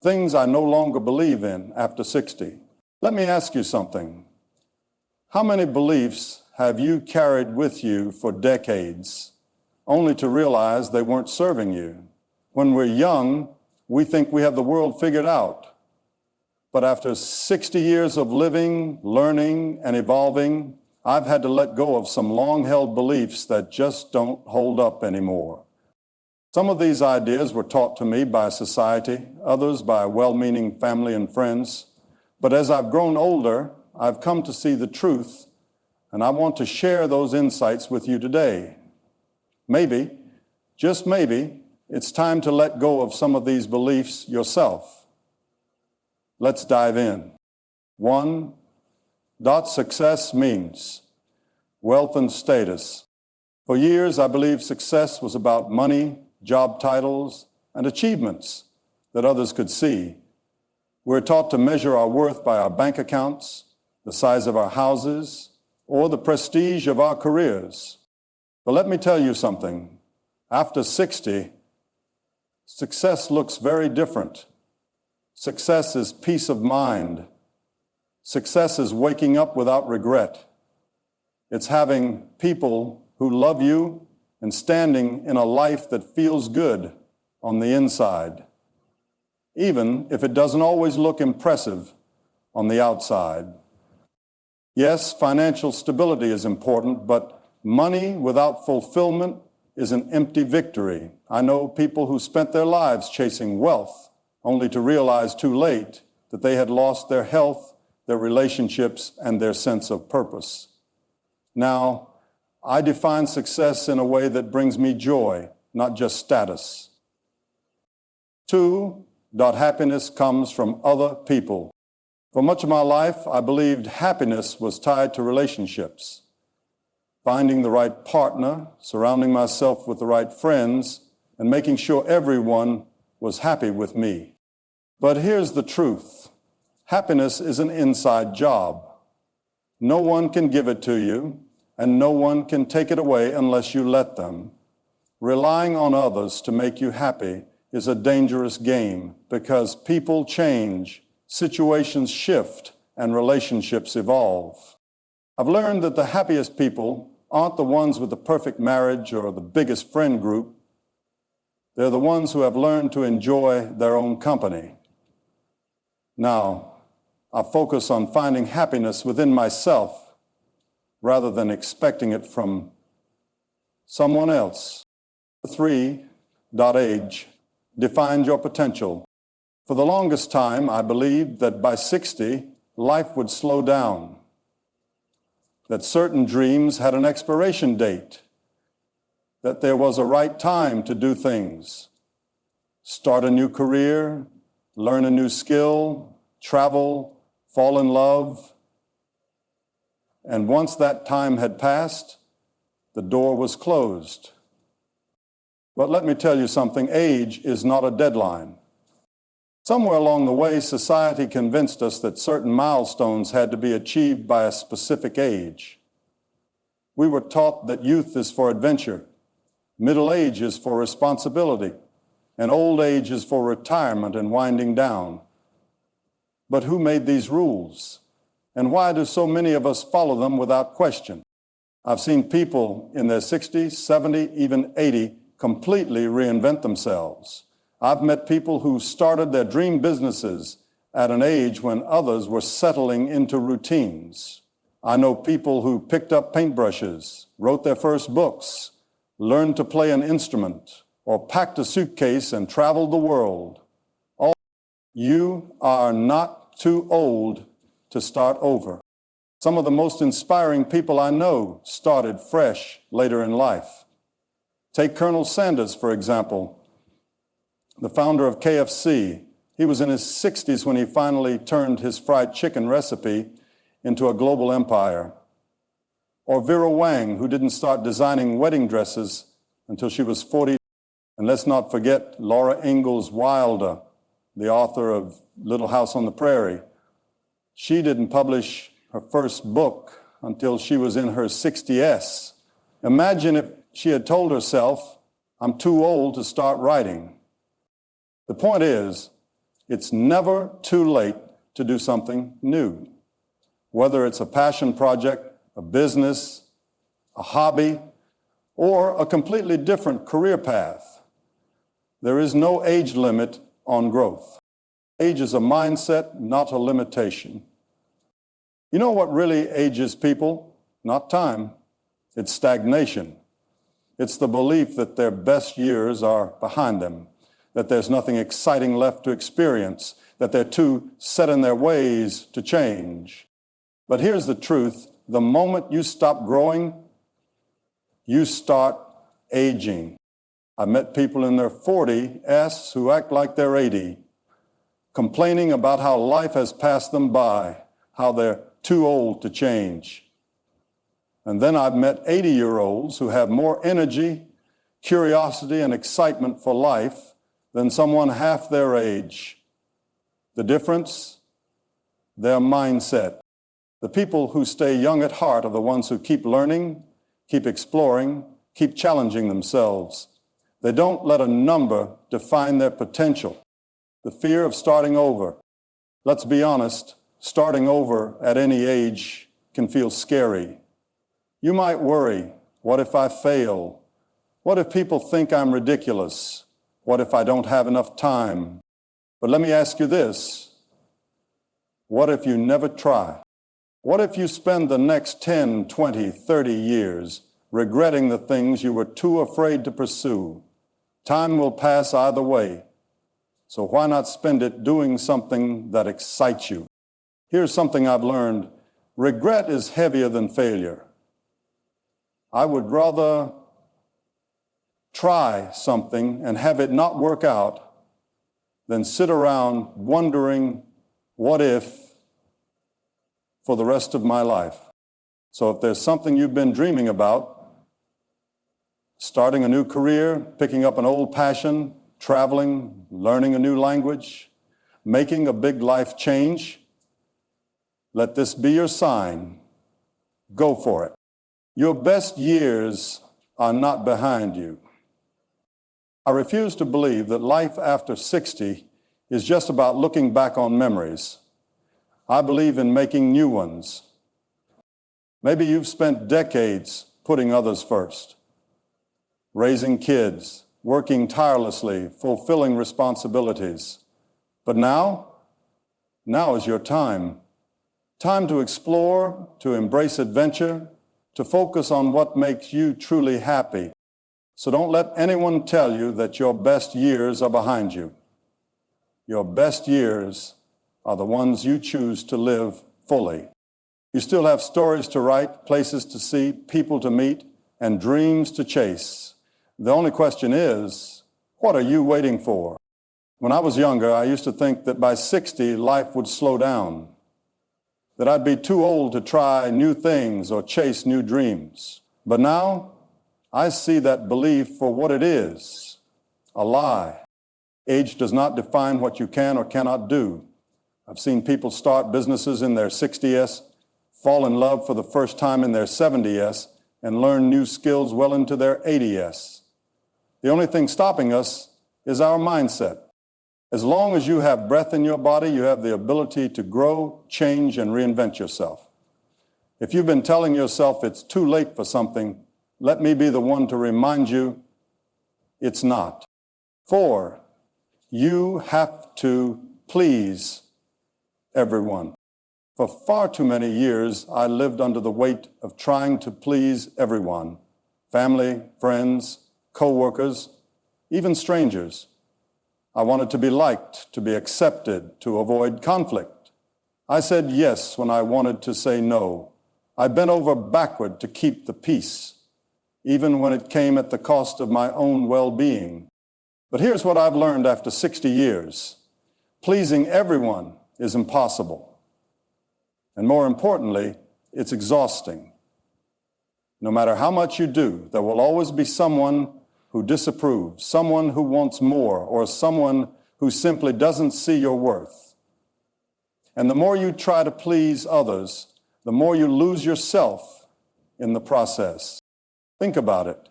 things I no longer believe in after 60. Let me ask you something. How many beliefs have you carried with you for decades, only to realize they weren't serving you? When we're young, we think we have the world figured out. But after 60 years of living, learning, and evolving, I've had to let go of some long-held beliefs that just don't hold up anymore. Some of these ideas were taught to me by society, others by well-meaning family and friends. But as I've grown older, I've come to see the truth, and I want to share those insights with you today. Maybe, just maybe, it's time to let go of some of these beliefs yourself. Let's dive in. 1. Success means wealth and status. For years, I believed success was about money, job titles, and achievements that others could see. We're taught to measure our worth by our bank accounts, the size of our houses, or the prestige of our careers. But let me tell you something. After 60, success looks very different. Success is peace of mind. Success is waking up without regret. It's having people who love you and standing in a life that feels good on the inside, even if it doesn't always look impressive on the outside. Yes, financial stability is important, but money without fulfillment is an empty victory. I know people who spent their lives chasing wealth, only to realize too late that they had lost their health, their relationships, and their sense of purpose. Now, I define success in a way that brings me joy, not just status. 2. Happiness comes from other people. For much of my life, I believed happiness was tied to relationships. Finding the right partner, surrounding myself with the right friends, and making sure everyone was happy with me. But here's the truth. Happiness is an inside job. No one can give it to you, and no one can take it away unless you let them. Relying on others to make you happy is a dangerous game because people change, situations shift, and relationships evolve. I've learned that the happiest people aren't the ones with the perfect marriage or the biggest friend group. They're the ones who have learned to enjoy their own company. Now, I focus on finding happiness within myself rather than expecting it from someone else. 3. Age defines your potential. For the longest time, I believed that by 60, life would slow down, that certain dreams had an expiration date, that there was a right time to do things, start a new career, learn a new skill, travel, fall in love. And once that time had passed, the door was closed. But let me tell you something, age is not a deadline. Somewhere along the way, society convinced us that certain milestones had to be achieved by a specific age. We were taught that youth is for adventure, middle age is for responsibility, and old age is for retirement and winding down. But who made these rules? And why do so many of us follow them without question? I've seen people in their 60s, 70, even 80 completely reinvent themselves. I've met people who started their dream businesses at an age when others were settling into routines. I know people who picked up paintbrushes, wrote their first books, learned to play an instrument, or packed a suitcase and traveled the world. You are not too old to start over. Some of the most inspiring people I know started fresh later in life. Take Colonel Sanders, for example, the founder of KFC. He was in his 60s when he finally turned his fried chicken recipe into a global empire. Or Vera Wang, who didn't start designing wedding dresses until she was 40. And let's not forget Laura Ingalls Wilder, the author of Little House on the Prairie. She didn't publish her first book until she was in her 60s. Imagine if she had told herself, I'm too old to start writing. The point is, It's never too late to do something new. Whether it's a passion project, a business, a hobby, or a completely different career path, there is no age limit on growth. Age is a mindset, not a limitation. You know what really ages people? Not time. It's stagnation. It's the belief that their best years are behind them, that there's nothing exciting left to experience, that they're too set in their ways to change. But here's the truth. The moment you stop growing, you start aging. I met people in their 40s who act like they're 80, complaining about how life has passed them by, how they're too old to change. And then I've met 80-year-olds who have more energy, curiosity, and excitement for life than someone half their age. The difference? Their mindset. The people who stay young at heart are the ones who keep learning, keep exploring, keep challenging themselves. They don't let a number define their potential. The fear of starting over. Let's be honest, starting over at any age can feel scary. You might worry, what if I fail? What if people think I'm ridiculous? What if I don't have enough time? But let me ask you this, what if you never try? What if you spend the next 10, 20, 30 years regretting the things you were too afraid to pursue? Time will pass either way, so why not spend it doing something that excites you? Here's something I've learned. Regret is heavier than failure. I would rather try something and have it not work out than sit around wondering what if for the rest of my life. So if there's something you've been dreaming about, starting a new career, picking up an old passion, traveling, learning a new language, making a big life change, let this be your sign. Go for it. Your best years are not behind you. I refuse to believe that life after 60 is just about looking back on memories. I believe in making new ones. Maybe you've spent decades putting others first, raising kids, working tirelessly, fulfilling responsibilities. But now is your time. Time to explore, to embrace adventure, to focus on what makes you truly happy. So don't let anyone tell you that your best years are behind you. Your best years are the ones you choose to live fully. You still have stories to write, places to see, people to meet, and dreams to chase. The only question is, what are you waiting for? When I was younger, I used to think that by 60, life would slow down, that I'd be too old to try new things or chase new dreams. But now, I see that belief for what it is, a lie. Age does not define what you can or cannot do. I've seen people start businesses in their 60s, fall in love for the first time in their 70s, and learn new skills well into their 80s. The only thing stopping us is our mindset. As long as you have breath in your body, you have the ability to grow, change, and reinvent yourself. If you've been telling yourself it's too late for something, let me be the one to remind you it's not. 4, you have to please everyone. For far too many years, I lived under the weight of trying to please everyone, family, friends, co-workers, even strangers. I wanted to be liked, to be accepted, to avoid conflict. I said yes when I wanted to say no. I bent over backward to keep the peace, even when it came at the cost of my own well-being. But here's what I've learned after 60 years. Pleasing everyone is impossible. And more importantly, it's exhausting. No matter how much you do, there will always be someone who disapproves, someone who wants more, or someone who simply doesn't see your worth. And the more you try to please others, the more you lose yourself in the process. Think about it.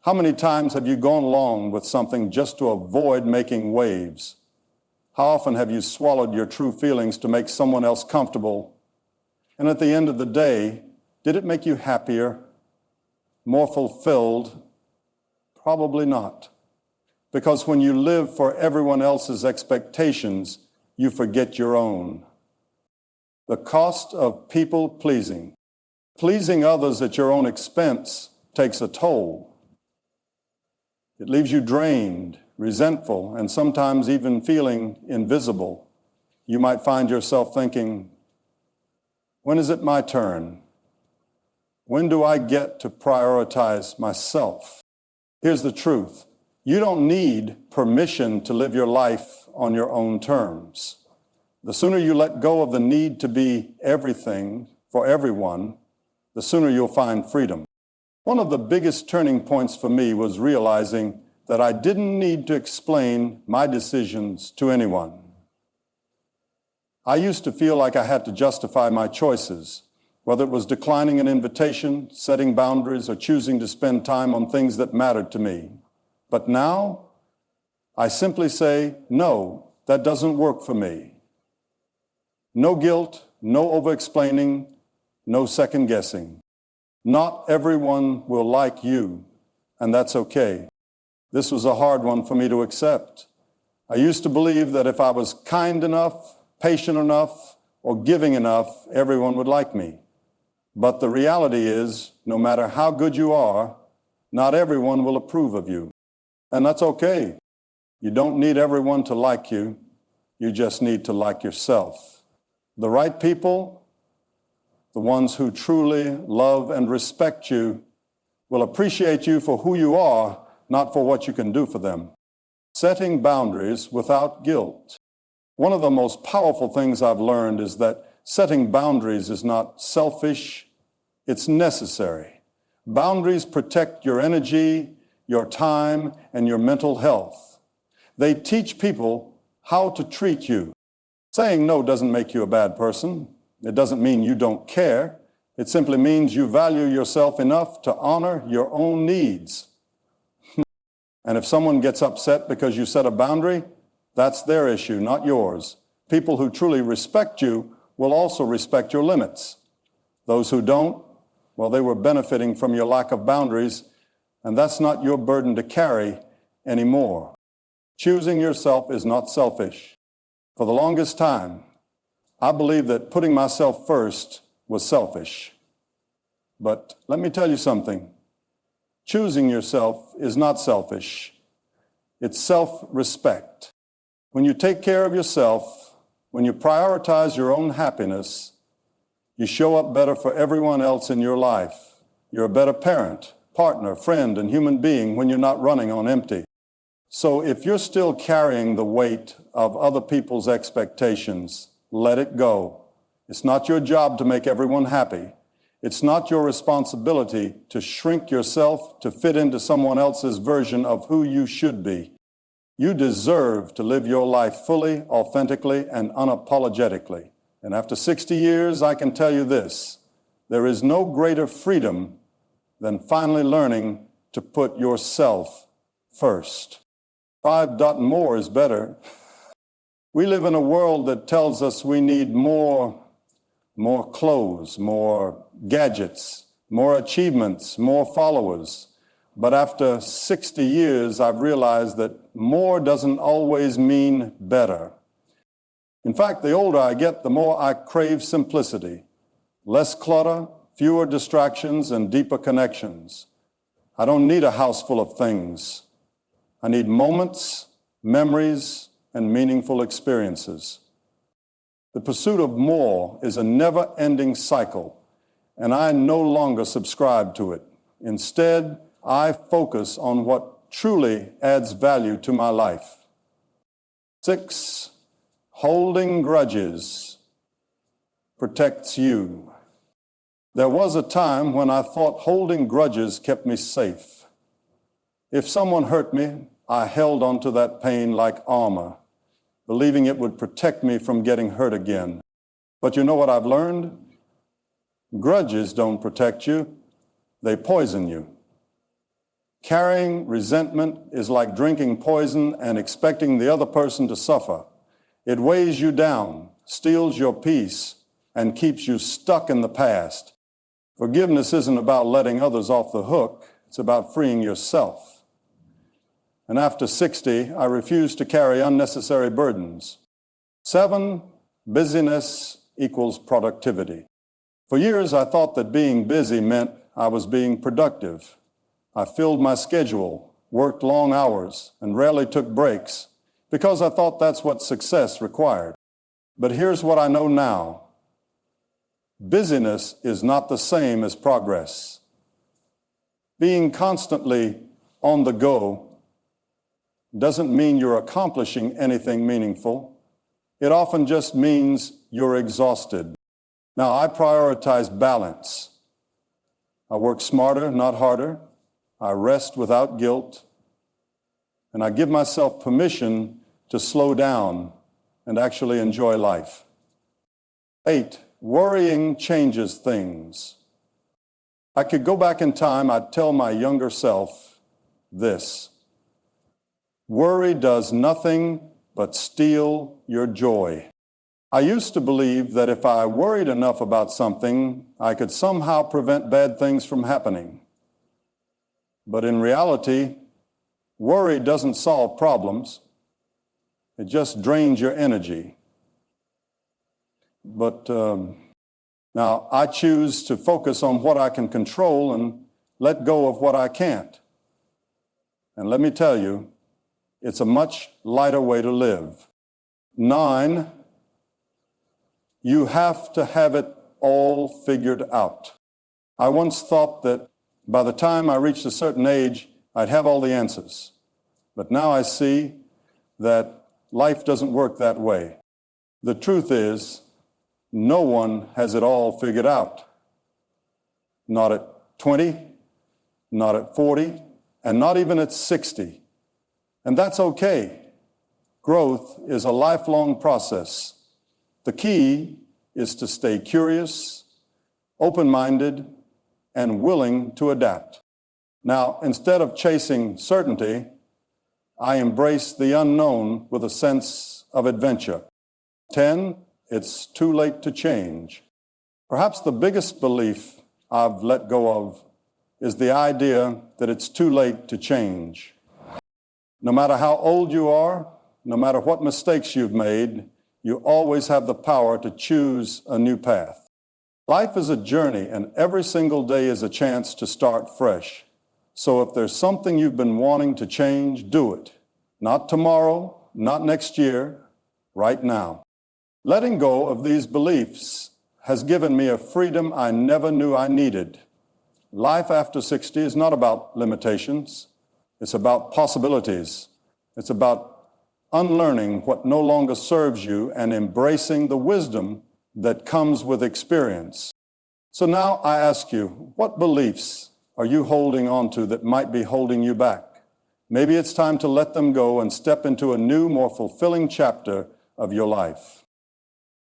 How many times have you gone along with something just to avoid making waves? How often have you swallowed your true feelings to make someone else comfortable? And at the end of the day, did it make you happier, more fulfilled? Probably not. Because when you live for everyone else's expectations, you forget your own. The cost of people pleasing. Pleasing others at your own expense takes a toll. It leaves you drained, resentful, and sometimes even feeling invisible. You might find yourself thinking, when is it my turn? When do I get to prioritize myself? Here's the truth. You don't need permission to live your life on your own terms. The sooner you let go of the need to be everything for everyone, the sooner you'll find freedom. One of the biggest turning points for me was realizing that I didn't need to explain my decisions to anyone. I used to feel like I had to justify my choices, whether it was declining an invitation, setting boundaries, or choosing to spend time on things that mattered to me. But now, I simply say, no, that doesn't work for me. No guilt, no over-explaining, no second-guessing. Not everyone will like you, and that's okay. This was a hard one for me to accept. I used to believe that if I was kind enough, patient enough, or giving enough, everyone would like me. But the reality is, no matter how good you are, not everyone will approve of you. And that's okay. You don't need everyone to like you. You just need to like yourself. The right people, the ones who truly love and respect you, will appreciate you for who you are, not for what you can do for them. Setting boundaries without guilt. One of the most powerful things I've learned is that setting boundaries is not selfish, it's necessary. Boundaries protect your energy, your time, and your mental health. They teach people how to treat you. Saying no doesn't make you a bad person. It doesn't mean you don't care. It simply means you value yourself enough to honor your own needs. And if someone gets upset because you set a boundary, that's their issue, not yours. People who truly respect you will also respect your limits. Those who don't, well, they were benefiting from your lack of boundaries, and that's not your burden to carry anymore. Choosing yourself is not selfish. For the longest time, I believed that putting myself first was selfish. But let me tell you something. Choosing yourself is not selfish. It's self-respect. When you take care of yourself, when you prioritize your own happiness, you show up better for everyone else in your life. You're a better parent, partner, friend, and human being when you're not running on empty. So if you're still carrying the weight of other people's expectations, let it go. It's not your job to make everyone happy. It's not your responsibility to shrink yourself to fit into someone else's version of who you should be. You deserve to live your life fully, authentically, and unapologetically. And after 60 years, I can tell you this: there is no greater freedom than finally learning to put yourself first. 5 more is better. We live in a world that tells us we need more clothes, more gadgets, more achievements, more followers. But after 60 years, I've realized that more doesn't always mean better. In fact, the older I get, the more I crave simplicity. Less clutter, fewer distractions, and deeper connections. I don't need a house full of things. I need moments, memories, and meaningful experiences. The pursuit of more is a never-ending cycle, and I no longer subscribe to it. Instead, I focus on what truly adds value to my life. 6, holding grudges protects you. There was a time when I thought holding grudges kept me safe. If someone hurt me, I held onto that pain like armor, believing it would protect me from getting hurt again. But you know what I've learned? Grudges don't protect you, they poison you. Carrying resentment is like drinking poison and expecting the other person to suffer. It weighs you down, steals your peace, and keeps you stuck in the past. Forgiveness isn't about letting others off the hook. It's about freeing yourself. And after 60, I refuse to carry unnecessary burdens. 7, busyness equals productivity. For years, I thought that being busy meant I was being productive. I filled my schedule, worked long hours, and rarely took breaks because I thought that's what success required. But here's what I know now. Busyness is not the same as progress. Being constantly on the go doesn't mean you're accomplishing anything meaningful. It often just means you're exhausted. Now, I prioritize balance. I work smarter, not harder. I rest without guilt. And I give myself permission to slow down and actually enjoy life. 8, worrying changes things. I could go back in time, I'd tell my younger self this: worry does nothing but steal your joy. I used to believe that if I worried enough about something, I could somehow prevent bad things from happening. But in reality, worry doesn't solve problems. It just drains your energy. But now I choose to focus on what I can control and let go of what I can't. And let me tell you, it's a much lighter way to live. 9, you have to have it all figured out. I once thought that by the time I reached a certain age, I'd have all the answers. But now I see that life doesn't work that way. The truth is, no one has it all figured out. Not at 20, not at 40, and not even at 60. And that's okay. Growth is a lifelong process. The key is to stay curious, open-minded, and willing to adapt. Now, instead of chasing certainty, I embrace the unknown with a sense of adventure. 10, it's too late to change. Perhaps the biggest belief I've let go of is the idea that it's too late to change. No matter how old you are, no matter what mistakes you've made, you always have the power to choose a new path. Life is a journey, and every single day is a chance to start fresh. So if there's something you've been wanting to change, do it. Not tomorrow, not next year, right now. Letting go of these beliefs has given me a freedom I never knew I needed. Life after 60 is not about limitations. It's about possibilities. It's about unlearning what no longer serves you and embracing the wisdom that comes with experience. So now I ask you, what beliefs are you holding on to that might be holding you back? Maybe it's time to let them go and step into a new, more fulfilling chapter of your life.